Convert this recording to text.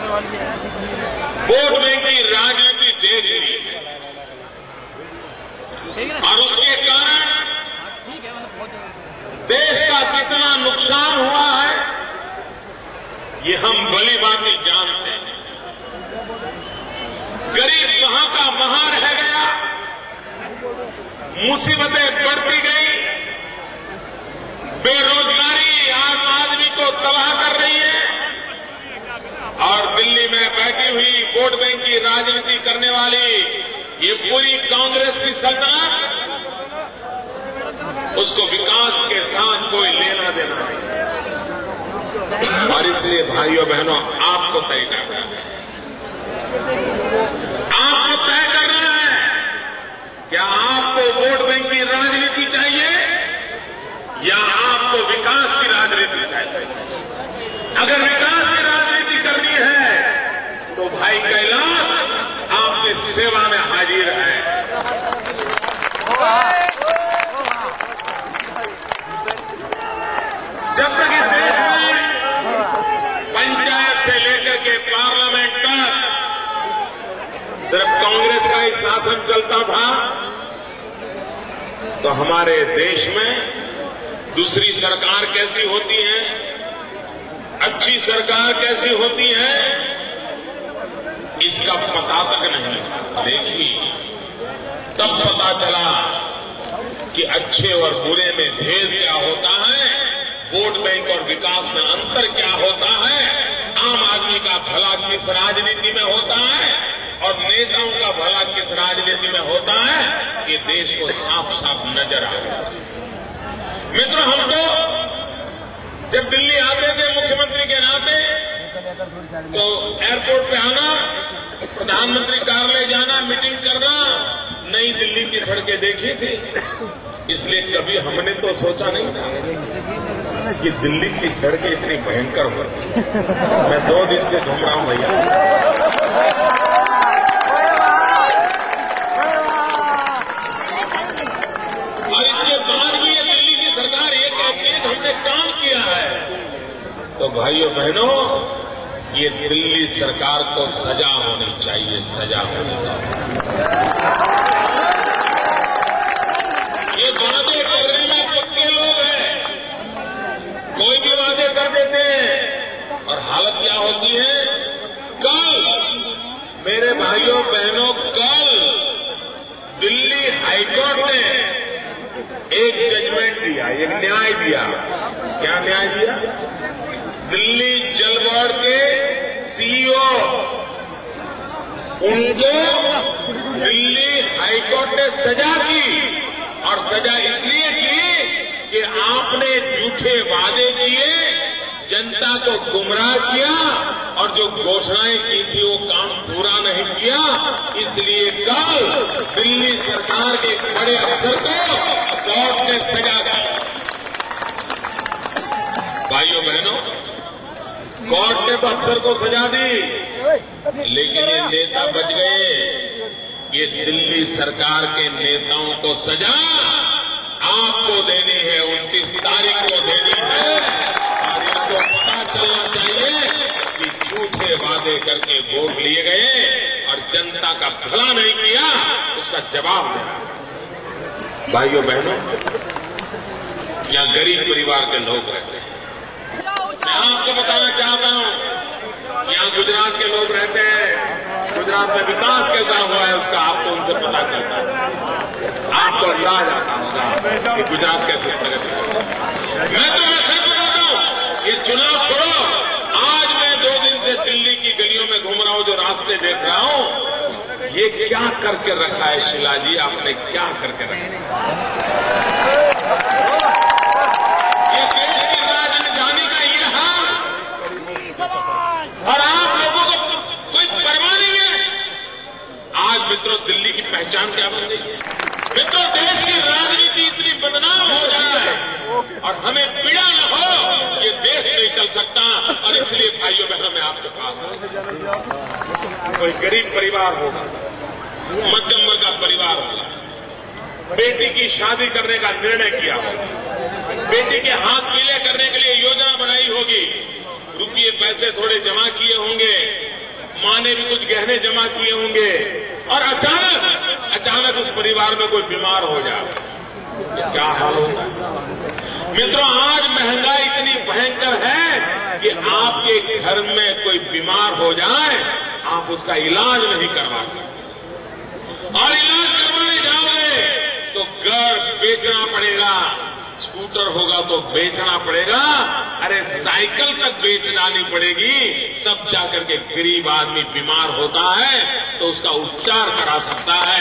Vote bank की राजनीति देख रही है और उसके कारण देश का कितना नुकसान हुआ है ये हम भली भांति जानते हैं। गरीब वहां का वहां रह गया, मुसीबतें बढ़ती गई, बेरोजगारी आम आदमी को तबाह कर रही है और दिल्ली में बैठी हुई वोट बैंक की राजनीति करने वाली ये पूरी कांग्रेस की सल्तनत, उसको विकास के साथ कोई लेना देना नहीं। और इसलिए भाइयों बहनों आपको तय करना है, आपको तय करना है क्या आपको वोट बैंक की राजनीति चाहिए या आपको विकास की राजनीति चाहिए। अगर विकास की राजनीति करनी है तो भाई कैलाश आपकी सेवा में हाजिर है। जब तक इस देश में पंचायत से लेकर के पार्लियामेंट तक सिर्फ कांग्रेस का ही शासन चलता था तो हमारे देश में दूसरी सरकार कैसी होती है, अच्छी सरकार कैसी होती है, इसका पता तक नहीं देखी। तब पता चला कि अच्छे और बुरे में भेद क्या होता है, वोट बैंक और विकास में अंतर क्या होता है, आम आदमी का भला किस राजनीति में होता है और नेताओं का भला किस राजनीति में होता है, ये देश को साफ साफ नजर आ रहा है। मित्रों, हम तो जब दिल्ली आते थे मुख्यमंत्री के नाते तो एयरपोर्ट पे आना, प्रधानमंत्री कार्यालय जाना, मीटिंग करना, नई दिल्ली की सड़कें देखी थी। इसलिए कभी हमने तो सोचा नहीं था कि दिल्ली की सड़कें इतनी भयंकर होती। मैं 2 दिन से घूम रहा हूं भैया, और इसके बाद भी ये दिल्ली की सरकार ये कहती है कि हमने काम किया है। तो भाइयों बहनों, ये दिल्ली सरकार को सजा होनी चाहिए, सजा होनी चाहिए। ये वादे करने में पक्के लोग हैं, कोई भी वादे कर देते हैं और हालत क्या होती है। कल मेरे भाइयों बहनों, कल दिल्ली हाईकोर्ट ने एक जजमेंट दिया, एक न्याय दिया। क्या न्याय दिया? दिल्ली जल बोर्ड के सीईओ, उनको दिल्ली हाईकोर्ट ने सजा की और सजा इसलिए की कि आपने झूठे वादे किए, जनता को गुमराह किया और जो घोषणाएं की थी वो काम पूरा नहीं किया। इसलिए कल दिल्ली सरकार के बड़े अफसर को कोर्ट ने सजा दी। भाइयों बहनों, कोर्ट ने तो अफसर को सजा दी, लेकिन ये नेता बच गए। ये दिल्ली सरकार के नेताओं को सजा आपको देनी है, 29 तारीख को देनी है और इनको पता चलना चाहिए कि झूठे वादे करके वोट लिए गए और जनता का भला नहीं किया, उसका जवाब देना। भाइयों बहनों, यहाँ गरीब परिवार के लोग रहते हैं। मैं आपको बताना चाहता हूं, यहाँ गुजरात के लोग रहते हैं। गुजरात में विकास कैसा हुआ है उसका आपको उनसे पता चलता है, आपको अंदाज आता होगा कि गुजरात कैसे प्रगति हुआ। मैं तुम्हें सच बताता हूं, ये चुनाव छोड़ो, आज मैं 2 दिन से दिल्ली की गलियों में घूम रहा हूं, जो रास्ते देख रहा हूं, ये क्या करके रखा है शिलाजी, आपने क्या करके रखा है? ये देश की राजधानी का ये हाल, और आप लोगों को कोई परवाह नहीं है। आज मित्रों, दिल्ली की पहचान क्या बन गई है? मित्रों, देश की राजनीति इतनी बदनाम हो जाए और हमें पीड़ा न हो, ये देश नहीं चल सकता। और इसलिए भाइयों बहनों, मैं आपके पास हूं। कोई गरीब परिवार होगा, मध्यम वर्ग का परिवार होगा, बेटी की शादी करने का निर्णय किया होगा, बेटी के हाथ पीले करने के लिए योजना बनाई होगी, रुपये पैसे थोड़े जमा किए होंगे, पैसे जमा किए होंगे और अचानक उस परिवार में कोई बीमार हो जाए तो क्या हाल होता है। मित्रों, आज महंगाई इतनी भयंकर है कि आपके घर में कोई बीमार हो जाए, आप उसका इलाज नहीं करवा सकते, और इलाज करवाने जाओगे तो घर बेचना पड़ेगा, स्कूटर होगा तो बेचना पड़ेगा, अरे साइकिल तक बेच डालनी पड़ेगी, तब जाकर के गरीब आदमी बीमार होता है तो उसका उपचार करा सकता है।